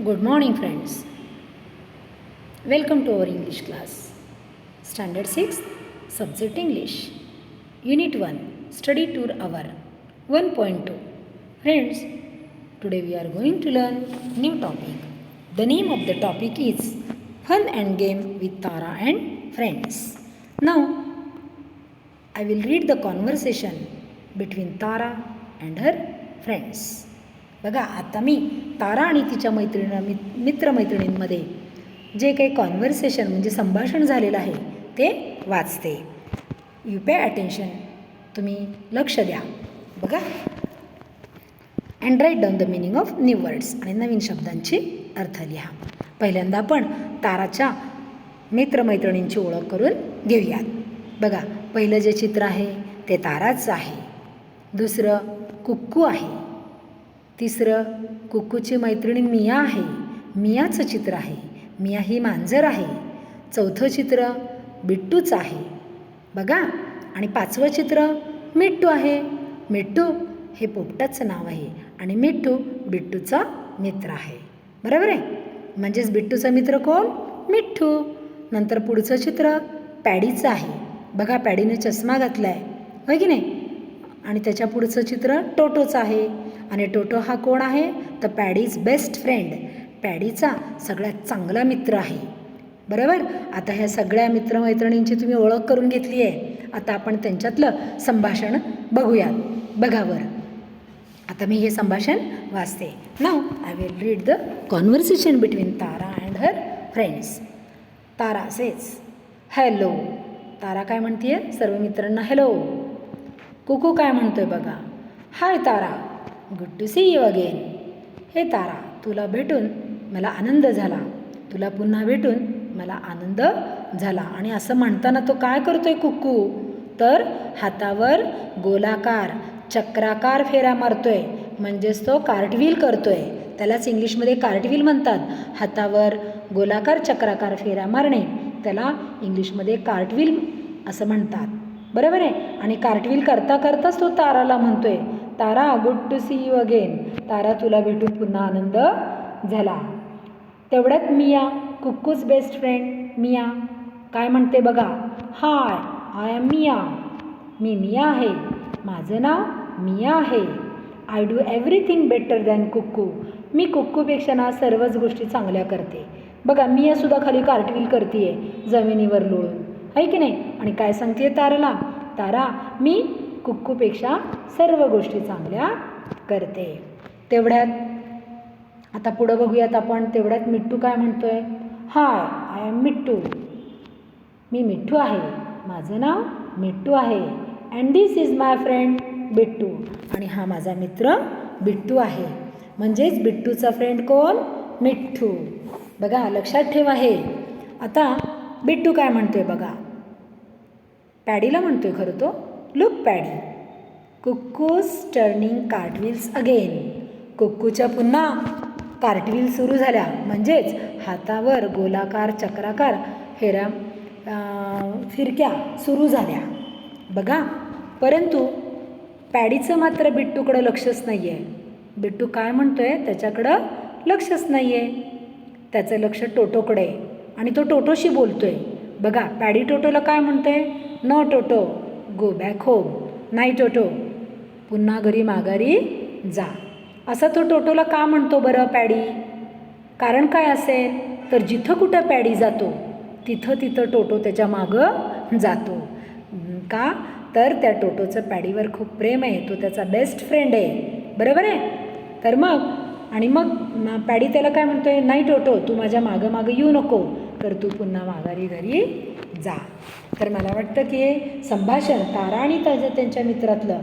Good morning, friends. Welcome to our English class. Standard 6, Subject English. Unit 1, Study Tour Hour 1.2. Friends, today we are going to learn new topic. The name of the topic is Fun and Game with Tara and Friends. Now, I will read the conversation between Tara and her friends. बघा आता मी तारा आणि तिच्या मित्रमैत्रिणींमध्ये जे काही conversation म्हणजे संभाषण झालेलं आहे ते वाचते. यू पे अटेन्शन, तुम्ही लक्ष द्या. बघा, and write down the meaning of new words, आणि नवीन शब्दांची अर्थ लिहा. पहिल्यांदा आपण ताराच्या मित्रमैत्रिणींची ओळख करून घेऊयात. बघा, पहिलं जे चित्र आहे ते ताराचं आहे. दुसरं कुक्कू आहे. तिसरं कुक्कूची मैत्रिणी मिया आहे. मियाचं चित्र आहे. मिया ही मांजर आहे. चौथं चित्र बिट्टूचं आहे. बघा, आणि पाचवं चित्र मिट्टू आहे. मिट्टू हे पोपटाचं नाव आहे आणि मिट्टू बिट्टूचा मित्र आहे. बरोबर आहे. म्हणजेच बिट्टूचा मित्र कोण? मिठ्ठू. नंतर पुढचं चित्र पॅडीचं आहे. बघा, पॅडीने चष्मा घातला आहे, होय की नाही. आणि त्याच्या पुढचं चित्र टोटोचं आहे. आणि टोटो हा कोण आहे? तर पॅडीज बेस्ट फ्रेंड, पॅडीचा सगळ्यात चांगला मित्र आहे. बरोबर. आता ह्या सगळ्या मित्रमैत्रिणींची तुम्ही ओळख करून घेतली आहे. आता आपण त्यांच्यातलं संभाषण बघूयात. बघावर आता मी हे संभाषण वाचते. नाव I will read the conversation between Tara and her friends. Tara says hello. Tara काय म्हणते? सर्व मित्रांना हॅलो. कुकू काय म्हणतोय? बघा, hi Tara, good to see you again. Hey Tara, तुला भेटून मला आनंद झाला. तुला पुन्हा भेटून मला आनंद झाला. आणि असं म्हणताना तो काय करतोय कुक्कू? तर हातावर गोलाकार चक्राकार फेऱ्या मारतोय, म्हणजेच तो कार्टव्हील करतोय. त्यालाच इंग्लिशमध्ये कार्टव्हील म्हणतात. हातावर गोलाकार चक्राकार फेऱ्या मारणे त्याला इंग्लिशमध्ये कार्टव्हील असं म्हणतात. बरोबर आहे. आणि कार्टव्हील करता करताच तो ताराला म्हणतोय, Tara, good to see you again. Tara, तुला भेटून पुन्हा आनंद झाला. तेवढ्यात मिया, कुक्कूज बेस्ट फ्रेंड मिया काय म्हणते? बघा, हाय, आय एम मिया. मी मिया आहे. माझं नाव मिया आहे. I do everything better than Kukku. मी कुक्कूपेक्षा ना सर्वच गोष्टी चांगल्या करते. बघा, मियासुद्धा खाली कार्टव्हील करते आहे जमिनीवर लोळून, आहे की नाही. आणि काय सांगते ताराला? तारा, मी कुक्कूपेक्षा सर्व गोष्टी चांगल्या करते. तेवढ्यात आता पुढं बघूयात आपण. तेवढ्यात मिट्टू काय म्हणतोय? हाय, आय एम मिट्टू. मी मिट्टू आहे. माझं नाव मिट्टू आहे. And this is my friend Bittu. आणि हा माझा मित्र बिट्टू आहे. म्हणजेच बिट्टूचा फ्रेंड कोण? मिठ्ठू. बघा, लक्षात ठेवा हे. आता बिट्टू काय म्हणतोय? बघा, पॅडीला म्हणतोय खरं तो. Look Paddy, Kukku's turning cartwheels again. कुक्कूच्या पुन्हा कार्टव्हील सुरू झाल्या, म्हणजेच हातावर गोलाकार चक्राकार फिरक्या सुरू झाल्या. बघा, परंतु पॅडीचं मात्र बिट्टूकडं लक्षच नाही आहे. बिट्टू काय म्हणतोय त्याच्याकडं लक्षच नाही आहे. त्याचं लक्ष टोटोकडे आहे आणि तो टोटोशी बोलतोय. बघा, पॅडी टोटोला काय म्हणतोय? नो टोटो, गो बॅक होम. नाही टोटो, पुन्हा घरी माघारी जा. असा तो टोटोला का म्हणतो बरं पॅडी? कारण काय असेल तर जिथं कुठं पॅडी जातो तिथं टोटो त्याच्या मागं जातो. का? तर त्या टोटोचं पॅडीवर खूप प्रेम आहे. तो त्याचा बेस्ट फ्रेंड आहे. बरोबर आहे. तर मग पॅडी त्याला काय म्हणतोय? नाही टोटो, तू माझ्या मागं येऊ नको, तर तू पुन्हा माघारी घरी जा. तर मला वाटतं की हे संभाषण तारा आणि त्यांच्या मित्रातलं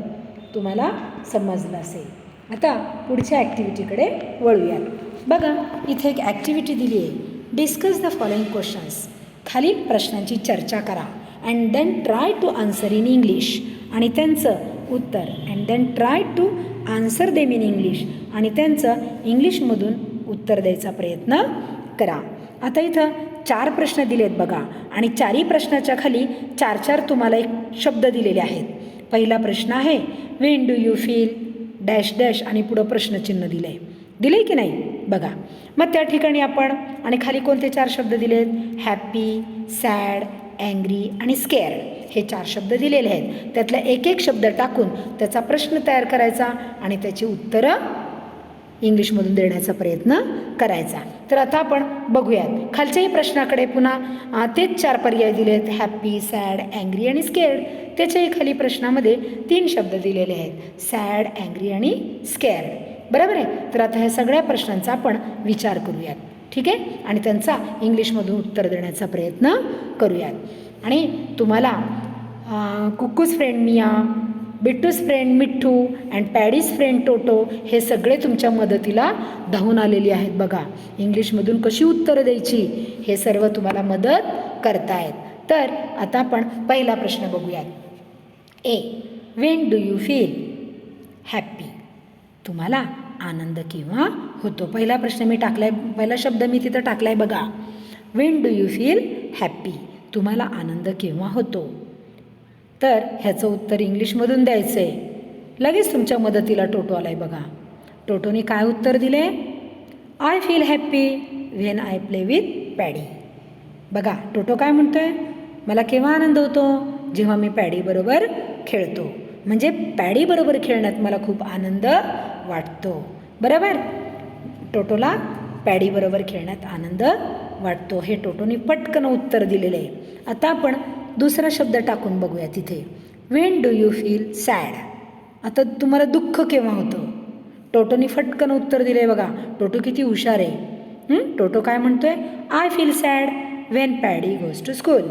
तुम्हाला समजलं असेल. आता पुढच्या ॲक्टिव्हिटीकडे वळूयात. बघा, इथे एक ॲक्टिव्हिटी दिली आहे. Discuss the following questions. खालील प्रश्नांची चर्चा करा. And then try to answer in English. आणि त्यांचं उत्तर. And then try to answer them in English. आणि त्यांचं इंग्लिशमधून उत्तर द्यायचा प्रयत्न करा. आता इथं 4 प्रश्न दिलेत बघा, आणि 4ही प्रश्नाच्या खाली 4 तुम्हाला एक शब्द दिलेले आहेत. पहिला प्रश्न आहे, when do you feel dash dash, आणि पुढं प्रश्नचिन्ह दिलं आहे. की नाही? बघा. मग त्या ठिकाणी आपण आणि खाली कोणते 4 शब्द दिलेत? हॅपी, सॅड, अँग्री आणि स्केअर्ड हे 4 शब्द दिलेले आहेत. त्यातला एक एक शब्द टाकून त्याचा प्रश्न तयार करायचा आणि त्याची उत्तरं इंग्लिशमधून देण्याचा प्रयत्न करायचा. तर आता आपण बघूयात खालच्याही प्रश्नाकडे. पुन्हा तेच 4 पर्याय दिलेत, हॅपी, सॅड, अँग्री आणि स्केअर्ड. त्याच्याही खाली प्रश्नामध्ये 3 शब्द दिलेले आहेत, सॅड, अँग्री आणि स्केअर्ड. बरोबर आहे. तर आता ह्या सगळ्या प्रश्नांचा आपण विचार करूयात, ठीक आहे, आणि त्यांचा इंग्लिशमधून उत्तर देण्याचा प्रयत्न करूयात. आणि तुम्हाला कुक्कूज फ्रेंड मिया, Bittu's friend Mitthu and पॅडीज friend टोटो हे सगळे तुमच्या मदतीला धावून आलेली आहेत. बघा इंग्लिशमधून कशी उत्तरं द्यायची हे सर्व तुम्हाला मदत करतायत. तर आता आपण पहिला प्रश्न बघूयात. A, when do you feel happy? तुम्हाला आनंद केव्हा होतो? पहिला प्रश्न मी टाकलाय, पहिला शब्द मी तिथं टाकलाय बघा. When do you feel happy? तुम्हाला आनंद केव्हा होतो? तर ह्याचं उत्तर इंग्लिशमधून द्यायचं आहे. लगेच तुमच्या मदतीला टोटो आलाय बघा. टोटोने काय उत्तर दिले? I feel happy when I play with paddy. बघा टोटो काय म्हणतोय? मला केव्हा आनंद होतो? जेव्हा मी पॅडीबरोबर खेळतो. म्हणजे पॅडीबरोबर खेळण्यात मला खूप आनंद वाटतो. बरोबर, टोटोला पॅडीबरोबर खेळण्यात आनंद वाटतो. हे टोटोने पटकन उत्तर दिलेलं आहे. आता आपण दुसरा शब्द टाकून बघूया तिथे. Wien do you feel sad? आता तुम्हाला दुःख केव्हा होतं? टोटोने फटकन उत्तर दिलं आहे बघा. टोटो किती हुशार आहे. टोटो काय म्हणतोय? I feel sad when Paddy goes to school.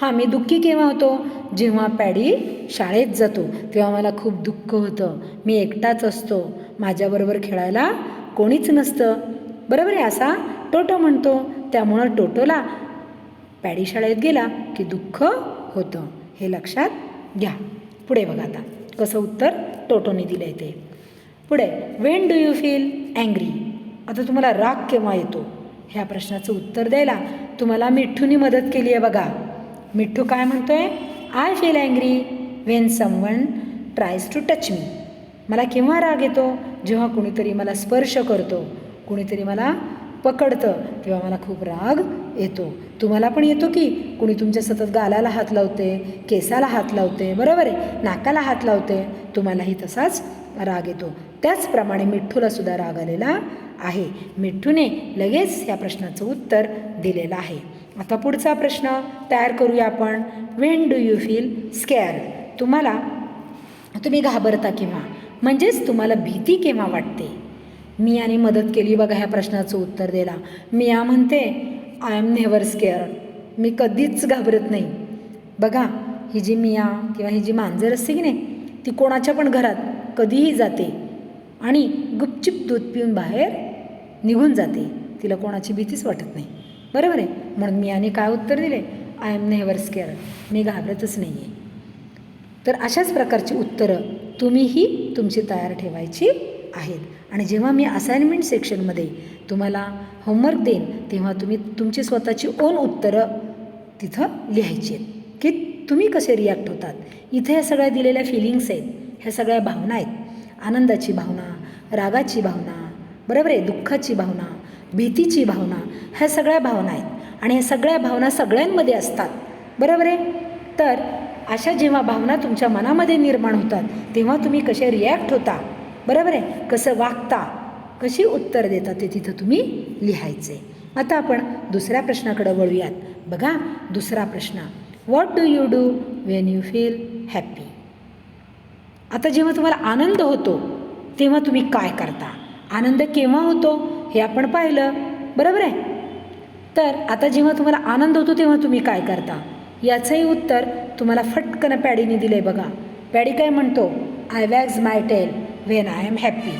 हां, मी दुःखी केव्हा होतो? जेव्हा पॅडी शाळेत जातो तेव्हा मला खूप दुःख होतं. मी एकटाच असतो, माझ्याबरोबर खेळायला कोणीच नसतं. बरोबर आहे, असा टोटो म्हणतो. त्यामुळं टोटोला पॅडी शाळेत गेला की दुःख होतं, हे लक्षात घ्या. पुढे बघा आता कसं उत्तर टोटोने दिलं आहे ते. पुढे, Wien do you feel angry? आता तुम्हाला राग केव्हा येतो? ह्या प्रश्नाचं उत्तर द्यायला तुम्हाला मिठ्ठूने मदत केली आहे बघा. मिठ्ठू काय म्हणतोय? I feel angry when someone tries to touch me. मला केव्हा राग येतो? जेव्हा कुणीतरी मला स्पर्श करतो, कुणीतरी मला पकडतं, तेव्हा मला खूप राग येतो. तुम्हाला पण येतो की कुणी तुमच्या सतत गालाला हात लावते, केसाला हात लावते, बरोबर आहे, नाकाला हात लावते, तुम्हालाही तसाच राग येतो. त्याचप्रमाणे मिठ्ठूला सुद्धा राग आलेला आहे. मिठ्ठूने लगेच या प्रश्नाचं उत्तर दिलेलं आहे. आता पुढचा प्रश्न तयार करूया आपण. When do you feel scared? तुम्ही घाबरता केव्हा? म्हणजेच तुम्हाला भीती केव्हा वाटते? मियाने मदत केली बघा ह्या प्रश्नाचं उत्तर द्यायला. मिया म्हणते आय एम नेव्हर स्केअर्ड. मी कधीच घाबरत नाही. बघा ही जी मिया किंवा ही जी मांजर असते की नाही, ती कोणाच्या पण घरात कधीही जाते आणि गुपचिप दूध पिऊन बाहेर निघून जाते. तिला कोणाची भीतीच वाटत नाही. बरोबर आहे. म्हणून मियाने काय उत्तर दिले? I am never scared. मी घाबरतच नाही आहे. तर अशाच प्रकारची उत्तरं तुम्हीही तुमची तयार ठेवायची आहेत. आणि जेव्हा मी असाइनमेंट सेक्शनमध्ये तुम्हाला होमवर्क देईन तेव्हा तुम्ही तुमची स्वतःची ओन उत्तरं तिथं लिहायची आहेत की तुम्ही कसे रिॲक्ट होतात. इथे ह्या सगळ्या दिलेल्या फिलिंग्स आहेत, ह्या सगळ्या भावना आहेत. आनंदाची भावना, रागाची भावना, बरोबर आहे, दुःखाची भावना, भीतीची भावना, ह्या सगळ्या भावना आहेत. आणि ह्या सगळ्या भावना सगळ्यांमध्ये असतात. बरोबर आहे. तर अशा जेव्हा भावना तुमच्या मनामध्ये निर्माण होतात तेव्हा तुम्ही कसे रिॲक्ट होता, बरोबर आहे, कसं वागता, कशी उत्तर देता ते तिथं तुम्ही लिहायचे. आता आपण दुसऱ्या प्रश्नाकडे वळूयात. बघा दुसरा प्रश्न. What do you do when you feel happy? आता जेव्हा तुम्हाला आनंद होतो तेव्हा तुम्ही काय करता? आनंद केव्हा होतो हे आपण पाहिलं, बरोबर आहे. तर आता जेव्हा तुम्हाला आनंद होतो तेव्हा तुम्ही काय करता? याचंही उत्तर तुम्हाला फटकन पॅडीने दिलं आहे बघा. पॅडी काय म्हणतो? I wags my tail when I am happy.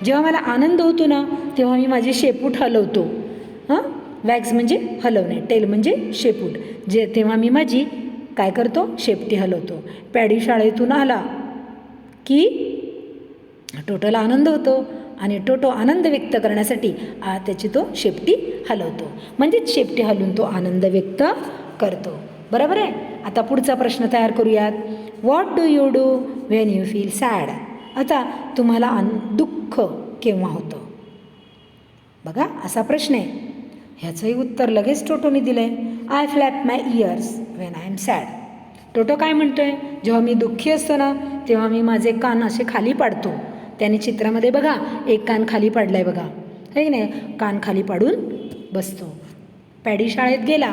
जेव्हा मला आनंद होतो ना तेव्हा मी माझे शेपूट हलवतो. वॅग्ज म्हणजे हलवणे, टेल म्हणजे शेपूट. तेव्हा मी माझी काय करतो? शेपटी हलवतो. पॅडी शाळेतून आला की टोटोला आनंद होतो आणि टोटो आनंद व्यक्त करण्यासाठी त्याची तो शेपटी हलवतो. म्हणजेच शेपटी हलवून तो आनंद व्यक्त करतो. बरोबर आहे. आता पुढचा प्रश्न तयार करूयात. What do you do when you feel sad? आता तुम्हाला दुःख केव्हा होतं? बघा असा प्रश्न आहे. ह्याचंही उत्तर लगेच टोटोने दिलं आहे. I flap my ears when I am sad. Toto काय म्हणतो आहे? जेव्हा मी दुःखी असतो ना तेव्हा मी माझे कान असे खाली पाडतो. त्याने चित्रामध्ये बघा एक कान खाली पाडला आहे बघा, है की नाही? कान खाली पाडून बसतो. पॅडी शाळेत गेला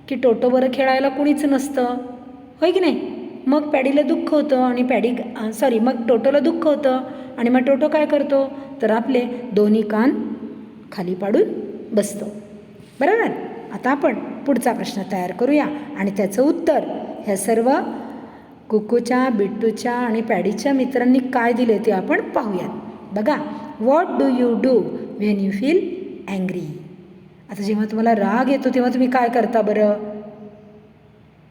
की टोटोबरोबर खेळायला कुणीच नसतं, होय की नाही? मग पॅडीला दुःख होतं आणि मग टोटोला दुःख होतं आणि मग टोटो काय करतो तर आपले दोन्ही कान खाली पाडून बसतो. बरोबर. आता आपण पुढचा प्रश्न तयार करूया आणि त्याचं उत्तर ह्या सर्व कुकूच्या, बिट्टूच्या आणि पॅडीच्या मित्रांनी काय दिले ते आपण पाहूयात. बघा, what do you do when you feel angry. आता जेव्हा तुम्हाला राग येतो तेव्हा तुम्ही काय करता बरं?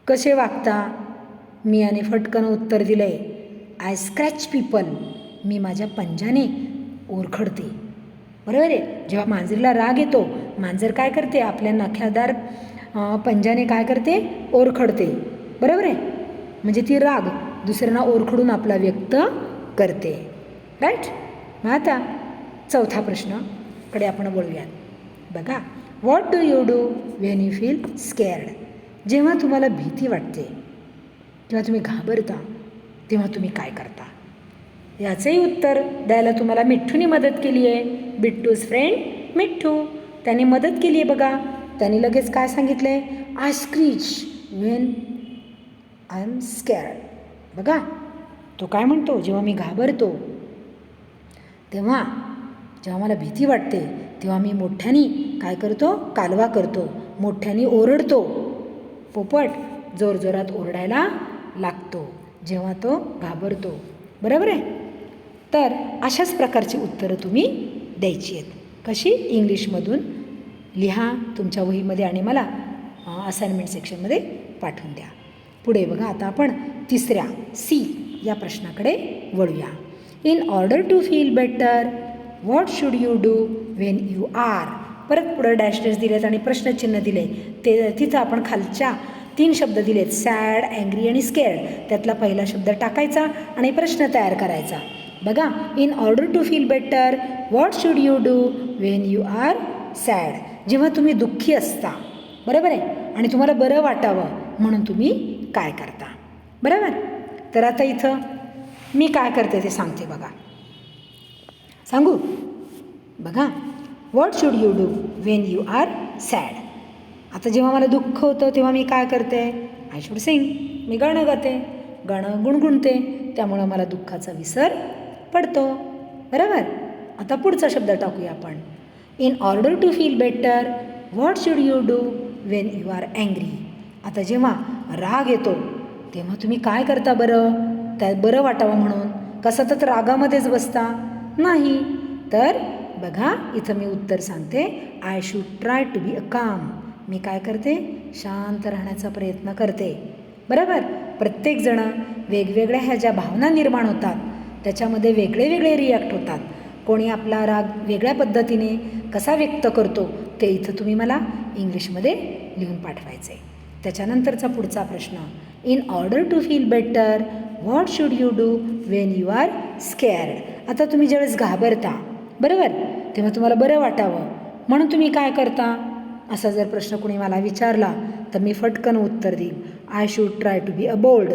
कसे वागता? मियाने फटकन उत्तर दिलं आहे, आय स्क्रॅच पीपल. मी माझ्या पंजाने ओरखडते. बरोबर आहे. जेव्हा मांजरीला राग येतो मांजर काय करते? आपल्या नख्यादार पंजाने काय करते? ओरखडते. बरोबर आहे. म्हणजे ती राग दुसऱ्यांना ओरखडून आपला व्यक्त करते. राईट. मग आता चौथा प्रश्नाकडे आपण वळूयात. बघा, what do you do when you feel scared. जेव्हा तुम्हाला भीती वाटते, जेव्हा तुम्ही घाबरता तेव्हा तुम्ही काय करता? याचंही उत्तर द्यायला तुम्हाला मिठ्ठूने मदत केली आहे. बिट्टूज फ्रेंड मिठ्ठू, त्याने मदत केली आहे. बघा, त्याने लगेच काय सांगितलं आहे? I screech when I am scared. बघा, तो काय म्हणतो? जेव्हा मी घाबरतो तेव्हा, जेव्हा मला भीती वाटते तेव्हा मी मोठ्याने काय करतो? कालवा करतो, मोठ्याने ओरडतो. पोपट जोरजोरात ओरडायला लागतो जेव्हा तो घाबरतो. बरोबर आहे. तर अशाच प्रकारची उत्तरं तुम्ही द्यायची आहेत. कशी? इंग्लिशमधून लिहा तुमच्या वहीमध्ये आणि मला असाइनमेंट सेक्शनमध्ये पाठवून द्या. पुढे बघा, आता आपण तिसऱ्या सी या प्रश्नाकडे वळूया. In order to feel better what should you do when you are. परत पुढं डॅश डॅश दिलेत आणि प्रश्नचिन्ह दिले. ते तिथं आपण खालच्या 3 शब्द दिलेत, सॅड, अँग्री आणि स्केअर्ड. त्यातला पहिला शब्द टाकायचा आणि प्रश्न तयार करायचा. बघा, in order to feel better what should you do when you are sad. जेव्हा तुम्ही दुःखी असता, बरोबर आहे, आणि तुम्हाला बरं वाटावं म्हणून तुम्ही काय करता? बरोबर. तर आता इथं मी काय करते ते सांगते. बघा, सांगू? बघा, what should you do when you are sad. आता जेव्हा मला दुःख होतं तेव्हा मी काय करते? I should sing. मी गाणं गाते, गाणं गुणगुणते, त्यामुळं मला दुःखाचा विसर पडतो. बरोबर. आता पुढचा शब्द टाकूया आपण. In order to feel better what should you do when you are angry. आता जेव्हा राग येतो तेव्हा तुम्ही काय करता बरं? त्या बरं वाटावं म्हणून का सतत रागामध्येच बसता? नाही. तर बघा, इथं मी उत्तर सांगते, I should try to be a calm. मी काय करते? शांत राहण्याचा प्रयत्न करते. बरोबर. प्रत्येकजण वेगवेगळ्या ह्या ज्या भावना निर्माण होतात त्याच्यामध्ये वेगळे वेगळे रिॲक्ट होतात. कोणी आपला राग वेगळ्या पद्धतीने कसा व्यक्त करतो ते इथं तुम्ही मला इंग्लिशमध्ये लिहून पाठवायचं आहे. त्याच्यानंतरचा पुढचा प्रश्न, in order to feel better what should you do when you are scared. आता तुम्ही ज्यावेळेस घाबरता, बरोबर, तेव्हा तुम्हाला बरं वाटावं म्हणून तुम्ही काय करता? असा जर प्रश्न कोणी मला विचारला तर मी फटकन उत्तर देईन, I should try to be a bold.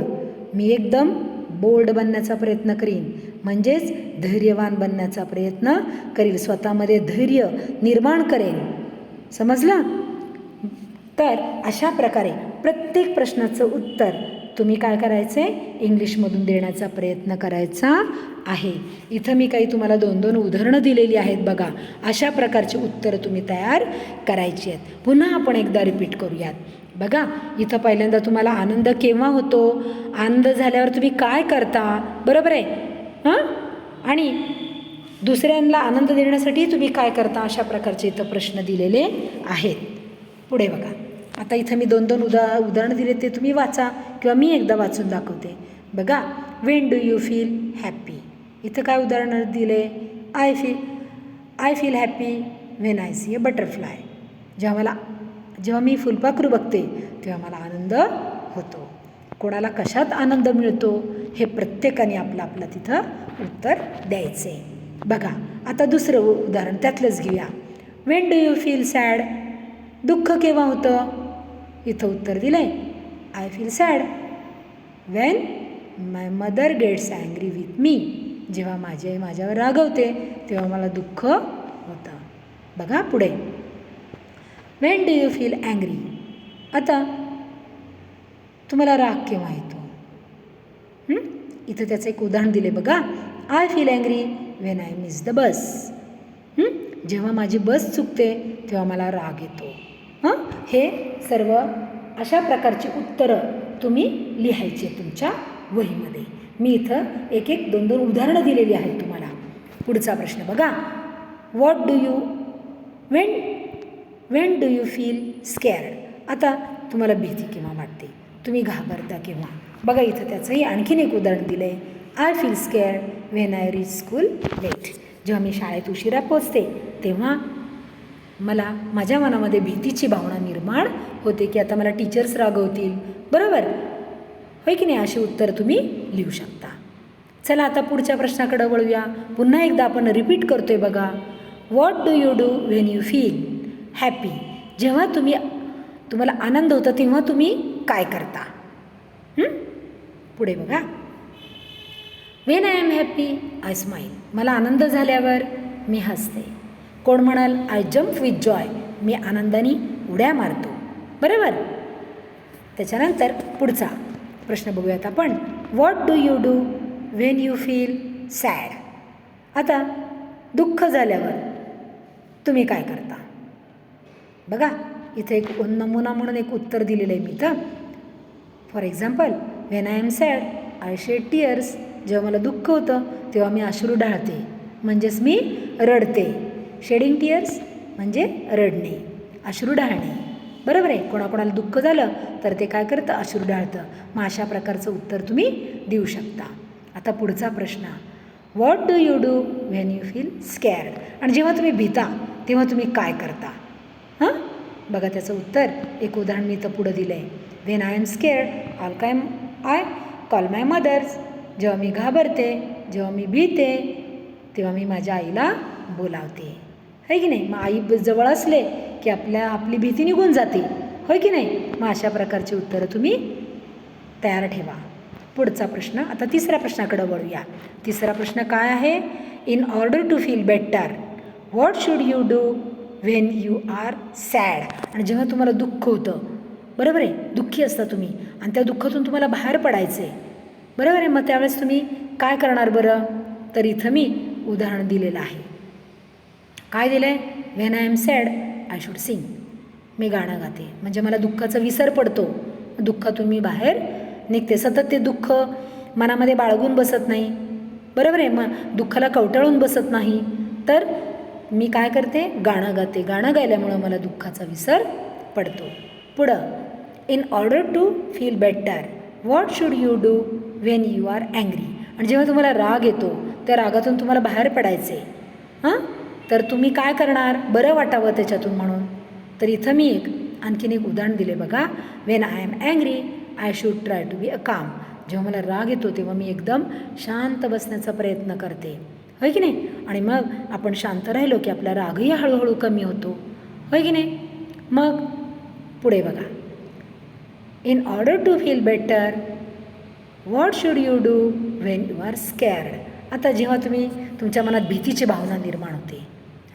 मी एकदम बोल्ड बनण्याचा प्रयत्न करीन, म्हणजेच धैर्यवान बनण्याचा प्रयत्न करील, स्वतःमध्ये धैर्य निर्माण करेन. समजलं? तर अशा प्रकारे प्रत्येक प्रश्नाचं उत्तर तुम्ही काय करायचं आहे? इंग्लिशमधून देण्याचा प्रयत्न करायचा आहे. इथं मी काही तुम्हाला 2-2 उदाहरणं दिलेली आहेत. बघा, अशा प्रकारची उत्तरं तुम्ही तयार करायची आहेत. पुन्हा आपण एकदा रिपीट करूयात. बघा, इथं पहिल्यांदा तुम्हाला आनंद केव्हा होतो? आनंद झाल्यावर तुम्ही काय करता? बरोबर आहे. आणि दुसऱ्यांना आनंद देण्यासाठी तुम्ही काय करता? अशा प्रकारचे इथं प्रश्न दिलेले आहेत. पुढे बघा, आता इथं मी 2-2 उदाहरणं दिले, ते तुम्ही वाचा किंवा मी एकदा वाचून दाखवते. बघा, when do you feel happy. इथं काय उदाहरणं दिले? I feel happy when I see a butterfly. जेव्हा मी फुलपाखरू बघते तेव्हा मला आनंद होतो. कोणाला कशात आनंद मिळतो हे प्रत्येकाने आपलं तिथं उत्तर द्यायचं आहे. बघा, आता दुसरं उदाहरण त्यातलंच घेऊया. When do you feel sad? दुःख केव्हा होतं? इथं उत्तर दिलं आहे, I feel sad when my mother gets angry with me. जेव्हा माझी आई माझ्यावर रागवते तेव्हा मला दुःख होतं. बघा पुढे, Wien do you feel angry? आता तुम्हाला राग केव्हा येतो? इथं त्याचं एक उदाहरण दिले बघा, I feel angry when I miss the bus. जेव्हा माझी बस चुकते तेव्हा मला राग येतो. हे सर्व अशा प्रकारची उत्तरं तुम्ही लिहायची तुमच्या वहीमध्ये. मी इथं एक एक दोन दोन उदाहरणं दिलेली आहेत तुम्हाला. पुढचा प्रश्न बघा, what do you when do you feel scared? आता तुम्हाला भीती केव्हा वाटते? तुम्ही घाबरता केव्हा? बघा इथं त्याचंही आणखीन एक उदाहरण दिलं आहे, I feel scared when I reach school late. जेव्हा मी शाळेत उशिरा पोचते तेव्हा मला माझ्या मनामध्ये भीतीची भावना निर्माण होते की आता मला टीचर्स रागवतील. बरोबर होय की नाही? अशी उत्तर तुम्ही लिहू शकता. चला आता पुढच्या प्रश्नाकडे वळूया. पुन्हा एकदा आपण रिपीट करतोय बघा, what do you do when you feel happy? जेव्हा तुम्हाला आनंद होता तेव्हा तुम्ही काय करता? पुढे बघा, when I am happy I smile. मला आनंद झाल्यावर मी हसते. कोण म्हणाल, आय जम्प विथ जॉय. मी आनंदाने उड्या मारतो. बरोबर. त्याच्यानंतर पुढचा प्रश्न बघूयात आपण, what do you do when you feel sad? आता दुःख झाल्यावर तुम्ही काय करता? बघा इथे एक नमुना म्हणून एक उत्तर दिलेलं आहे मी इथं. For example, when I am sad I shed tears. जेव्हा मला दुःख होतं तेव्हा मी अश्रू ढाळते, म्हणजेच मी रडते. शेडिंग टीयर्स म्हणजे रडणे, अश्रू ढाळणे. बरोबर आहे. कोणाकोणाला दुःख झालं तर ते काय करतं? अश्रू ढाळतं. मग अशा प्रकारचं उत्तर तुम्ही देऊ शकता. आता पुढचा प्रश्न, what do you do when you feel scared? आणि जेव्हा तुम्ही भीता तेव्हा तुम्ही काय करता? बघा त्याचं उत्तर एक उदाहरण मी इथं पुढं दिलं आहे, when I am scared I call my mothers. जेव्हा मी घाबरते, जेव्हा मी भीते तेव्हा मी माझ्या आईला बोलावते. आहे की नाही? मग आई जवळ असले की आपली भीती निघून जाते. होय की नाही? मग अशा प्रकारची उत्तरं तुम्ही तयार ठेवा. पुढचा प्रश्न, आता तिसऱ्या प्रश्नाकडे वळूया. तिसरा प्रश्न काय आहे, in order to feel better what should you do when you are sad? आणि जेव्हा तुम्हाला दुःख होतं, बरोबर आहे, दुःखी असता तुम्ही आणि त्या दुःखातून तुम्हाला बाहेर पडायचं आहे. बरोबर आहे. मग त्यावेळेस तुम्ही काय करणार बरं? तर इथं मी उदाहरण दिलेलं आहे. काय दिलं आहे? When I am sad I should sing. मी गाणं गाते, म्हणजे मला दुःखाचा विसर पडतो, दुःखातून मी बाहेर निघते. सतत ते दुःख मनामध्ये बाळगून बसत नाही. बरोबर आहे. मग दुःखाला कवटाळून बसत नाही, तर मी काय करते? गाणं गाते. गाणं गायल्यामुळं मला दुःखाचा विसर पडतो. पुढं, in order to feel better what should you do when you are angry? आणि जेव्हा तुम्हाला राग येतो त्या रागातून तुम्हाला बाहेर पडायचे, तर तुम्ही काय करणार? बरं वाटावं त्याच्यातून म्हणून. तर इथं मी आणखीन एक उदाहरण दिले बघा, when I am angry I should try to be a calm. जेव्हा मला राग येतो तेव्हा मी एकदम शांत बसण्याचा प्रयत्न करते. होय की नाही? आणि मग आपण शांत राहिलो की आपला रागही हळूहळू कमी होतो. होय की नाही? मग पुढे बघा, in order to feel better what should you do when you are scared? आता जेव्हा तुमच्या मनात भीतीची भावना निर्माण होते,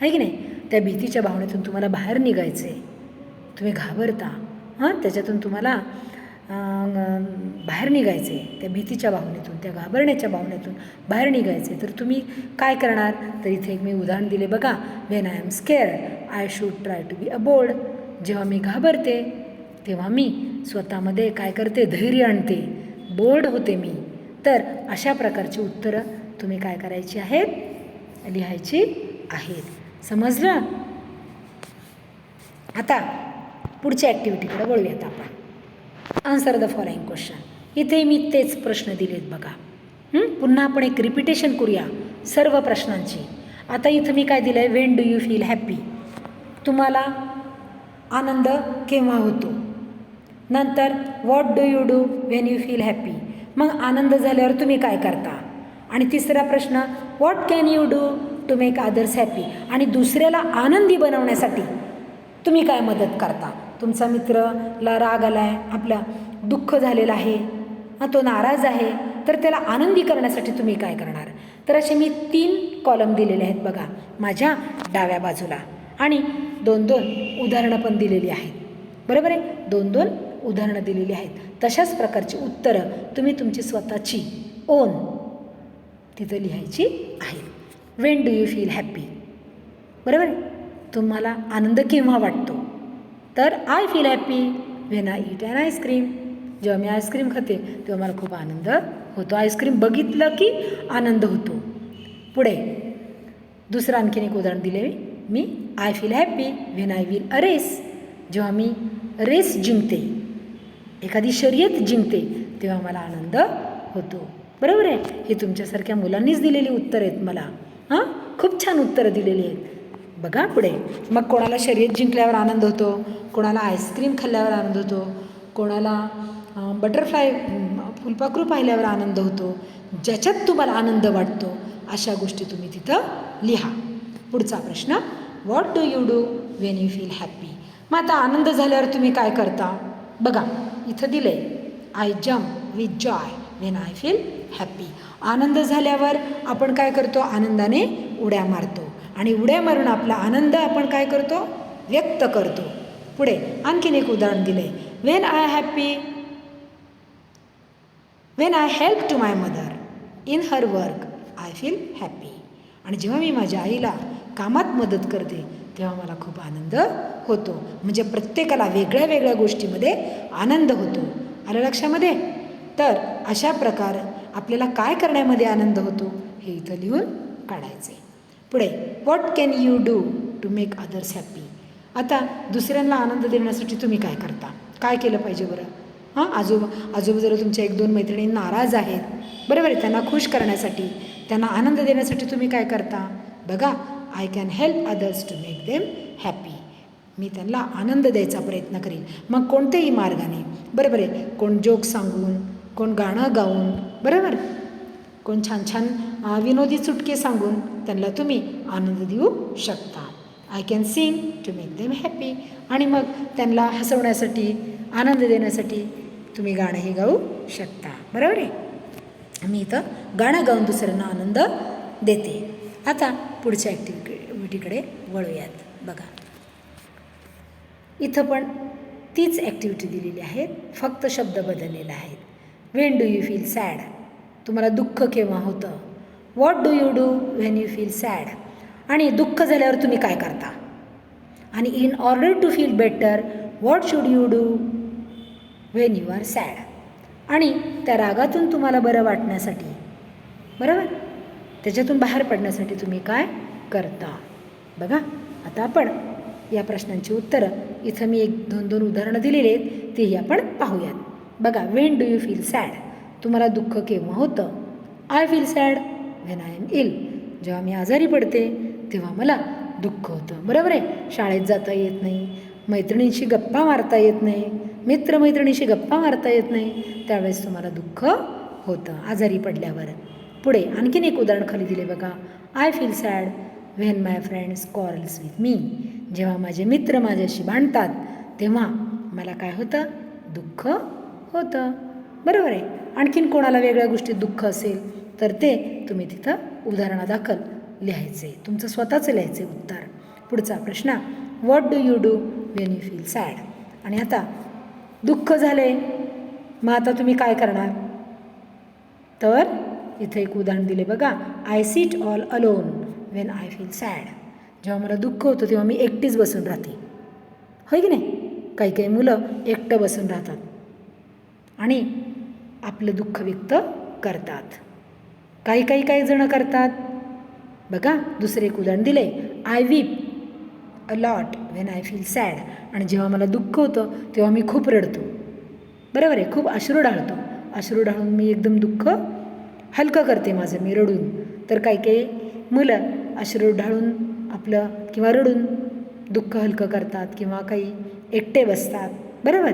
आहे की नाही, त्या भीतीच्या भावनेतून तुम्हाला बाहेर निघायचे, तुम्ही घाबरता, त्याच्यातून तुम्हाला बाहेर निघायचे, त्या भीतीच्या भावनेतून, त्या घाबरण्याच्या भावनेतून बाहेर निघायचे, तर तुम्ही काय करणार? तर इथे एक मी उदाहरण दिले बघा, when I am scared I should try to be a bold. जेव्हा मी घाबरते तेव्हा मी स्वतःमध्ये काय करते? धैर्य आणते, बोल्ड होते मी. तर अशा प्रकारची उत्तरं तुम्ही काय करायची आहेत? लिहायची आहेत. समजलं? आता पुढच्या ॲक्टिव्हिटीकडे वळूयात आपण. Answer the following question. इथे मी तेच प्रश्न दिलेत बघा. पुन्हा आपण एक रिपिटेशन करूया सर्व प्रश्नांची. आता इथं मी काय दिलं आहे? When do you feel happy? तुम्हाला आनंद केव्हा होतो? नंतर what do you do when you feel happy? मग आनंद झाल्यावर तुम्ही काय करता? आणि तिसरा प्रश्न, what can you do to make others happy. आणि दुसऱ्याला आनंदी बनवण्यासाठी तुम्ही काय मदत करता? तुमचा मित्रला राग आला आहे, आपला दुःख झालेलं आहे, तो नाराज आहे, तर त्याला आनंदी करण्यासाठी तुम्ही काय करणार? तर असे मी 3 कॉलम दिलेले आहेत बघा माझ्या डाव्या बाजूला, आणि 2-2 उदाहरणं पण दिलेली आहेत. बरोबर आहे, 2-2 उदाहरणं दिलेली आहेत. तशाच प्रकारची उत्तरं तुम्ही तुमची स्वतःची ओन तिथं लिहायची आहेत. When do you feel happy? बरोबर आहे, तुम्हाला आनंद केव्हा वाटतो? तर I feel happy when I eat an ice cream. जेव्हा मी आईस्क्रीम खाते तेव्हा मला खूप आनंद होतो. आईस्क्रीम बघितलं की आनंद होतो. पुढे दुसरं आणखीन एक उदाहरण दिले मी. I feel happy when I win a race. जेव्हा मी रेस जिंकते, एखादी शर्यत जिंकते, तेव्हा मला आनंद होतो. बरोबर आहे, हे तुमच्यासारख्या मुलांनीच दिलेली उत्तरं आहेत मला. खूप छान उत्तरं दिलेली आहेत. बघा पुढे, मग कोणाला शर्यत जिंकल्यावर आनंद होतो, कोणाला आईस्क्रीम खाल्ल्यावर आनंद होतो, कोणाला बटरफ्लाय फुलपाखरू पाहिल्यावर आनंद होतो. ज्याच्यात तुम्हाला आनंद वाटतो अशा गोष्टी तुम्ही तिथं लिहा. पुढचा प्रश्न, what do you do when you feel happy? मग आता आनंद झाल्यावर तुम्ही काय करता? बघा इथं दिले, I jump with joy when I feel happy. आनंद झाल्यावर आपण काय करतो? आनंदाने उड्या मारतो, आणि उड्या मारून आपला आनंद आपण काय करतो? व्यक्त करतो. पुढे आणखीन एक उदाहरण दिलं आहे, when I happy when I help to my mother in her work I feel happy. आणि जेव्हा मी माझ्या आईला कामात मदत करते तेव्हा मला खूप आनंद होतो. म्हणजे प्रत्येकाला वेगळ्या वेगळ्या गोष्टीमध्ये आनंद होतो. आलं लक्षामध्ये? तर अशा प्रकारे आपल्याला काय करण्यामध्ये आनंद होतो हे इथं लिहून काढायचे. पुढे, what can you do to make others happy? आता दुसऱ्यांना आनंद देण्यासाठी तुम्ही काय करता? काय केलं पाहिजे बरं? आजोबा तुमच्या 1-2 मैत्रिणी नाराज आहेत, बरोबर आहे, त्यांना खुश करण्यासाठी, त्यांना आनंद देण्यासाठी तुम्ही काय करता? बघा, I can help others to make them happy. मी त्यांना आनंद द्यायचा प्रयत्न करीन. मग कोणत्याही मार्गाने, बरोबर आहे, कोण जोक सांगून, कोण गाणं गाऊन, बरोबर, कोण छान छान विनोदी चुटके सांगून त्यांना तुम्ही आनंद देऊ शकता. I can sing to make them happy. आणि मग त्यांना हसवण्यासाठी, आनंद देण्यासाठी तुम्ही गाणंही गाऊ शकता. बरोबर आहे, मी इथं गाणं गाऊन दुसऱ्यांना आनंद देते. आता पुढच्या ॲक्टिव्हिटीकडे वळूयात. बघा इथं पण तीच ॲक्टिव्हिटी दिलेली आहे, फक्त शब्द बदललेला आहे. When do you feel sad? तुम्हाला दुःख केव्हा होतं? What do you do when you feel sad? आणि दुःख झाल्यावर तुम्ही काय करता? आणि in order to feel better what should you do when you are sad? आणि त्या रागातून तुम्हाला बरं वाटण्यासाठी, बरोबर, त्याच्यातून बाहेर पडण्यासाठी तुम्ही काय करता? बघा आता आपण या प्रश्नांची उत्तरं इथं मी 1-2 उदाहरणं दिलेली आहेत, तेही आपण पाहूयात. बघा, when do you feel sad? तुम्हाला दुःख केव्हा होतं? I feel sad when I am ill. जेव्हा मी आजारी पडते तेव्हा मला दुःख होतं. बरोबर आहे, शाळेत जाता येत नाही, मैत्रिणींशी गप्पा मारता येत नाही, मित्रमैत्रिणीशी गप्पा मारता येत नाही, त्यावेळेस तुम्हाला दुःख होतं आजारी पडल्यावर. पुढे आणखीन एक उदाहरण खाली दिले बघा, I feel sad when my friends quarrels with me. जेव्हा माझे मित्र माझ्याशी भांडतात तेव्हा मला काय होतं? दुःख होतं. बरोबर आहे. आणखीन कोणाला वेगळ्या गोष्टीत दुःख असेल तर ते तुम्ही तिथं उदाहरणादाखल लिहायचे, तुमचं स्वतःचं लिहायचे उत्तर. पुढचा प्रश्न, what do you do when you feel sad? आणि आता दुःख झाले, मग आता तुम्ही काय करणार? तर इथे एक उदाहरण दिले बघा, I sit all alone when I feel sad. जेव्हा मला दुःख होतं तेव्हा मी एकटीच बसून राहते. होय की नाही? काही काही मुलं एकटं बसून राहतात आणि आपलं दुःख व्यक्त करतात. काही जणं करतात. बघा दुसरे एक उदाहरण दिले, I weep a lot when I feel sad. आणि जेव्हा मला दुःख होतं तेव्हा मी खूप रडतो. बरोबर आहे, खूप अश्रू ढाळतो. अश्रू ढाळून मी एकदम दुःख हलकं करते माझं, मी रडून. तर काही मुलं अश्रू ढाळून आपलं किंवा रडून दुःख हलकं करतात, किंवा काही एकटे बसतात. बरोबर.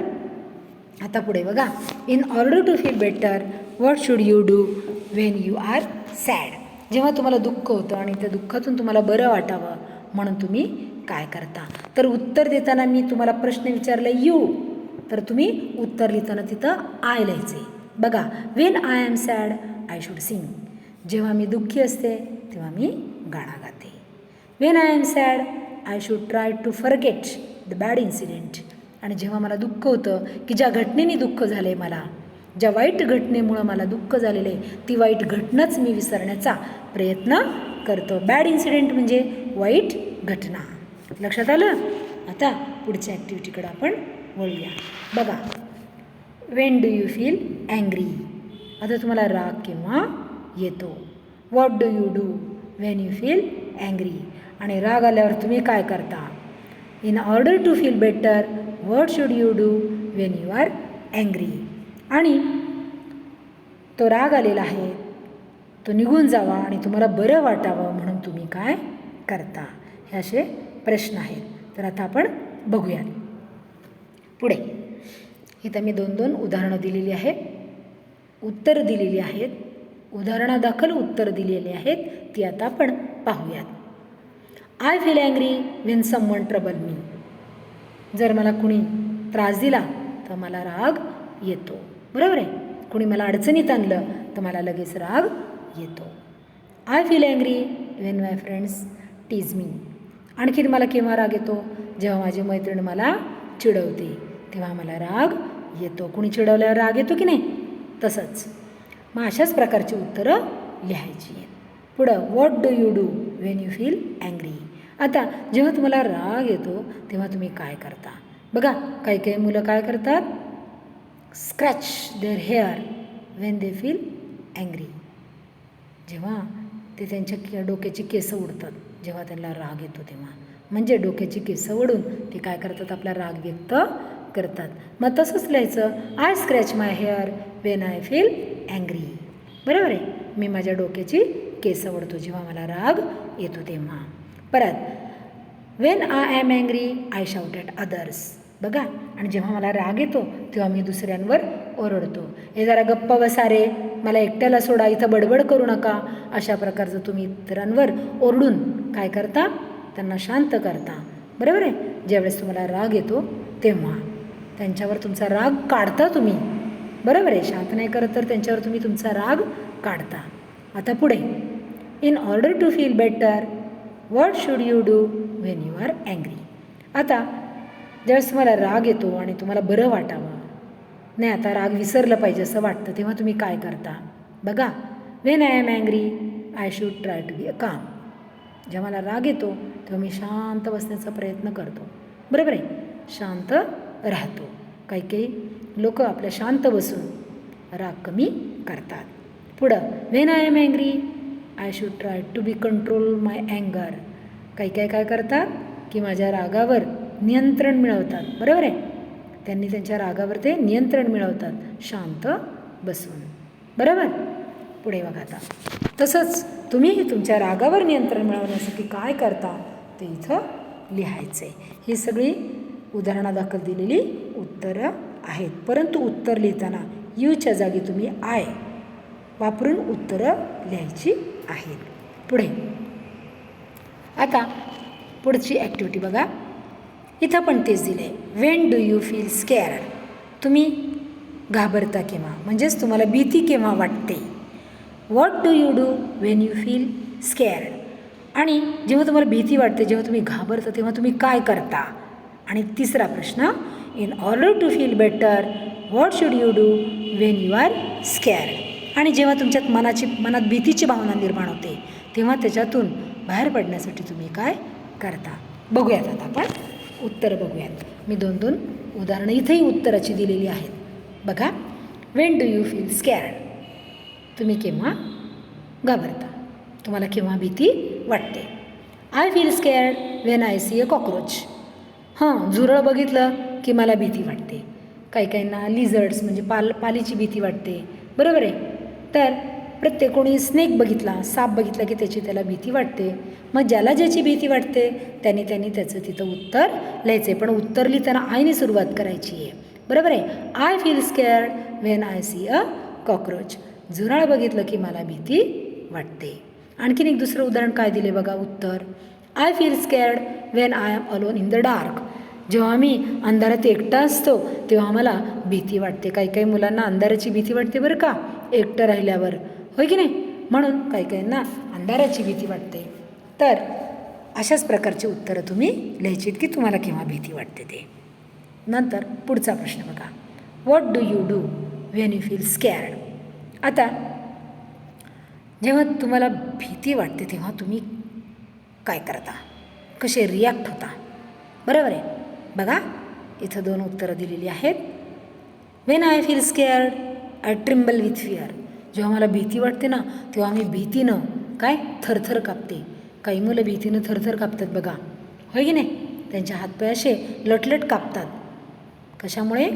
आता पुढे बघा, in order to feel better what should you do when you are sad? जेव्हा तुम्हाला दुःख होतं आणि त्या दुःखातून तुम्हाला बरं वाटावं म्हणून तुम्ही काय करता? तर उत्तर देताना मी तुम्हाला प्रश्न विचारला यू, तर तुम्ही उत्तर लिहिताना तिथं आय लिहायचे. बघा, when I am sad I should sing. जेव्हा मी दुःखी असते तेव्हा मी गाणं गाते. When I am sad I should try to forget the bad incident. आणि जेव्हा मला दुःख होतं की ज्या घटनेने दुःख झालं आहे, मला ज्या वाईट घटनेमुळं मला दुःख झालेलं आहे ती वाईट घटनाच मी विसरण्याचा प्रयत्न करतो. बॅड इन्सिडेंट म्हणजे वाईट घटना. लक्षात आलं? आता पुढच्या ॲक्टिव्हिटीकडे आपण वळूया. बघा, when do you feel angry. आता तुम्हाला राग केव्हा येतो? What do you do when you feel angry. आणि राग आल्यावर तुम्ही काय करता? In order to feel better what should you do when you are angry. आणि तो राग आलेला आहे, तो निघून जावा आणि तुम्हाला बरं वाटावं म्हणून तुम्ही काय करता? हे असे प्रश्न आहेत. तर आता आपण बघूयात पुढे. इथं मी 2 उदाहरणं दिलेली आहेत, उत्तर दिलेली आहेत, उदाहरणादाखल उत्तर दिलेली आहेत, ती आता आपण पाहूयात. I feel angry when someone trouble me. जर मला कुणी त्रास दिला तर मला राग येतो. बरोबर आहे? कुणी मला अडचणीत आणलं तर मला लगेच राग येतो. I feel angry when my friends tease me. आणखीन मला केव्हा राग येतो? जेव्हा माझी मैत्रीण मला चिडवते तेव्हा मला राग येतो. कुणी चिडवल्यावर राग येतो की नाही? तसंच मग अशाच प्रकारची उत्तरं लिहायची आहेत. पुढं, what do you do when you feel angry. आता जेव्हा तुम्हाला राग येतो तेव्हा तुम्ही काय करता? बघा, काही काही मुलं काय करतात? Scratch their hair when they feel angry. जेव्हा ते त्यांच्या डोक्याची केसं उडतात जेव्हा त्यांना राग येतो तेव्हा, म्हणजे डोक्याची केसं ओढून ते काय करतात? आपला राग व्यक्त करतात. मग तसंच लिहायचं, I scratch my hair Wien I feel angry. बरोबर आहे? मी माझ्या डोक्याची केसं ओढतो जेव्हा मला राग येतो तेव्हा. परत, when I am angry I shout at others'. बघा, आणि जेव्हा मला राग येतो तेव्हा मी दुसऱ्यांवर ओरडतो, हे जरा गप्प बसा रे, मला एकट्याला सोडा, इथं बडबड करू नका. अशा प्रकारचं तुम्ही इतरांवर ओरडून काय करता? त्यांना शांत करता. बरोबर आहे? ज्यावेळेस तुम्हाला राग येतो तेव्हा त्यांच्यावर तुमचा राग काढता तुम्ही. बरोबर आहे? शांत नाही करत तर त्यांच्यावर तुम्ही तुमचा राग काढता. आता पुढे, in order to feel better what should you do when you are angry. आता ज्यावेळेस तुम्हाला राग येतो आणि तुम्हाला बरं वाटावं, नाही आता राग विसरलं पाहिजे असं वाटतं, तेव्हा तुम्ही काय करता? बघा, when I am angry I should try to be a calm. जेव्हा मला राग येतो तेव्हा मी शांत बसण्याचा प्रयत्न करतो. बरोबर आहे? शांत राहतो. काही काही लोक आपल्या शांत बसून राग कमी करतात. पुढं, when I am angry I should try to be control my अँगर. काही काय करतात की माझ्या रागावर नियंत्रण मिळवतात. बरोबर आहे? त्यांनी त्यांच्या रागावर ते नियंत्रण मिळवतात शांत बसून. बरोबर? पुढे बघा आता. तसंच तुम्ही तुमच्या रागावर नियंत्रण मिळवण्यासाठी काय करता ते इथं लिहायचं आहे. ही सगळी उदाहरणादाखल दिलेली उत्तरं आहेत, परंतु उत्तर लिहिताना यूच्या जागी तुम्ही आय वापरून उत्तरं लिहायची आहेत. पुढे आता पुढची ॲक्टिव्हिटी बघा. इथं पण तेच दिलं आहे. When do you feel scared. तुम्ही घाबरता केव्हा, म्हणजेच तुम्हाला भीती केव्हा वाटते. What do you do when you feel scared. आणि जेव्हा तुम्हाला भीती वाटते, जेव्हा तुम्ही घाबरता तेव्हा तुम्ही काय करता. आणि तिसरा प्रश्न, in order to feel better what should you do when you are scared. आणि जेव्हा तुमच्यात मनात भीतीची भावना निर्माण होते तेव्हा त्याच्यातून बाहेर पडण्यासाठी तुम्ही काय करता. बघूयात आता आपण उत्तर बघूयात. मी 2 उदाहरणं इथेही उत्तराची दिलेली आहेत. बघा, when do you feel scared. तुम्ही केव्हा घाबरता, तुम्हाला केव्हा भीती वाटते. I feel scared when I see a cockroach. हां, झुरळ बघितलं की मला भीती वाटते. काही काहींना लिझर्ड्स म्हणजे पालीची भीती वाटते. बरोबर आहे? तर प्रत्येक कोणी स्नेक बघितला, साप बघितला की त्याला भीती वाटते. मग ज्याला ज्याची भीती वाटते त्यांनी त्याचं तिथं उत्तर लिहायचं आहे. पण उत्तर लिहिताना आयने सुरुवात करायची आहे. बरोबर आहे? I feel scared when I see a cockroach. झुरळ बघितलं की मला भीती वाटते. आणखीन एक दुसरं उदाहरण काय दिले बघा उत्तर. I feel scared when I am alone in the dark. जेव्हा मी अंधारात एकटा असतो तेव्हा मला भीती वाटते. काही काही मुलांना अंधाराची भीती वाटते बरं का, एकटं राहिल्यावर, होय की नाही. म्हणून काही काहींना अंधाराची भीती वाटते. तर अशाच प्रकारची उत्तरं तुम्ही लिहायची की तुम्हाला केव्हा भीती वाटते ते. नंतर पुढचा प्रश्न बघा. What do you do when you feel scared. आता जेव्हा तुम्हाला भीती वाटते तेव्हा तुम्ही काय करता, कसे रिॲक्ट होता, बरोबर आहे. बघा इथं 2 उत्तरं दिलेली आहेत. Wien I feel scared I Trimble with fear. जेव्हा मला भीती वाटते ना तेव्हा मी भीतीनं काय थरथर कापते. काही मुलं भीतीनं थरथर कापतात बघा, होय की नाही. त्यांच्या हातपाय असे लटलट कापतात. कशामुळे,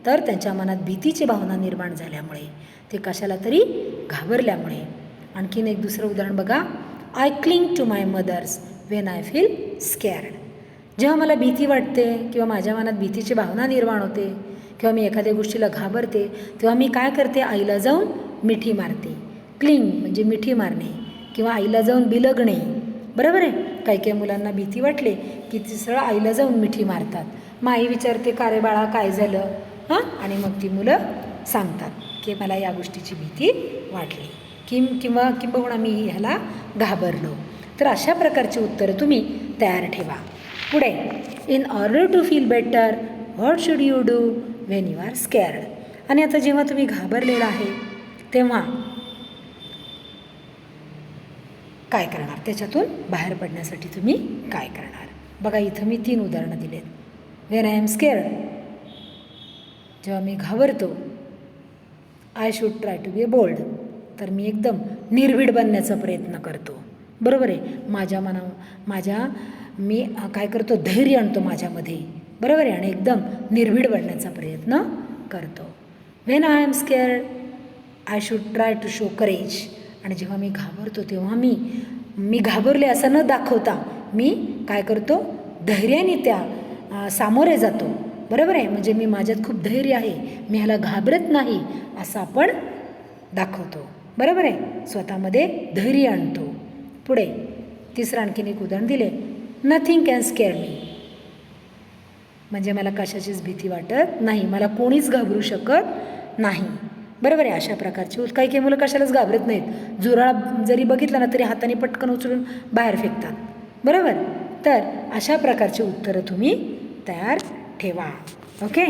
तर त्यांच्या मनात भीतीची भावना निर्माण झाल्यामुळे, ते कशाला तरी घाबरल्यामुळे. आणखीन एक दुसरं उदाहरण बघा. I cling to my mothers when I feel scared. जेव्हा मला भीती वाटते किंवा माझ्या मनात भीतीची भावना निर्माण होते किंवा मी एखाद्या गोष्टीला घाबरते तेव्हा मी काय करते, आईला जाऊन मिठी मारते. क्लिंग म्हणजे मिठी मारणे किंवा आईला जाऊन बिलगणे, बरोबर आहे. काही काही मुलांना भीती वाटले की ती सरळ आईला जाऊन मिठी मारतात. मग आई विचारते का रे बाळा काय झालं, हां, आणि मग ती मुलं सांगतात की मला या गोष्टीची भीती वाटली किंबहुना मी ह्याला घाबरलो. तर अशा प्रकारची उत्तरं तुम्ही तयार ठेवा. पुढे, in order to feel better what should you do when you are scared. आणि आता जेव्हा तुम्ही घाबरलेला आहे तेव्हा काय करणार, त्याच्यातून बाहेर पडण्यासाठी तुम्ही काय करणार. बघा इथं मी 3 उदाहरणं दिलेत. व्हेन आय एम स्केअर्ड, जेव्हा मी घाबरतो. I should try to be bold, तर मी एकदम निर्भीड बनण्याचा प्रयत्न करतो, बरोबर आहे. मी काय करतो, धैर्य आणतो माझ्यामध्ये, बरोबर आहे, आणि एकदम निर्भीड बनण्याचा प्रयत्न करतो. When I am scared I should try to show courage. आणि जेव्हा मी घाबरतो तेव्हा मी घाबरले असं न दाखवता मी काय करतो, धैर्याने त्या सामोरे जातो, बरोबर आहे. म्हणजे मी माझ्यात खूप धैर्य आहे, मी ह्याला घाबरत नाही असं आपण दाखवतो, बरोबर आहे. स्वतःमध्ये धैर्य आणतो. पुढे तिसरं आणखीन एक उदाहरण दिले. नथिंग कॅन स्केअर मी, म्हणजे मला कशाचीच भीती वाटत नाही, मला कोणीच घाबरू शकत नाही, बरोबर आहे. अशा प्रकारची काही काही मुलं कशालाच घाबरत नाहीत. झुरळा जरी बघितला ना तरी हाताने पटकन उचलून बाहेर फेकतात, बरोबर. तर अशा प्रकारची उत्तरं तुम्ही तयार ठेवा. ओके.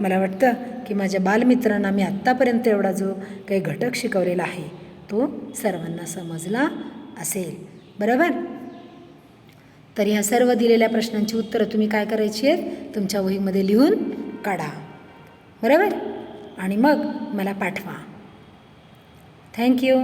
मला वाटतं की माझ्या बालमित्रांना मी आत्तापर्यंत एवढा जो काही घटक शिकवलेला आहे तो सर्वांना समजला असेल, बरोबर. तर ह्या सर्व दिलेल्या प्रश्नांची उत्तरं तुम्ही काय करायची आहेत, तुमच्या वहीमध्ये लिहून काढा, बरोबर, आणि मग मला पाठवा. थँक्यू.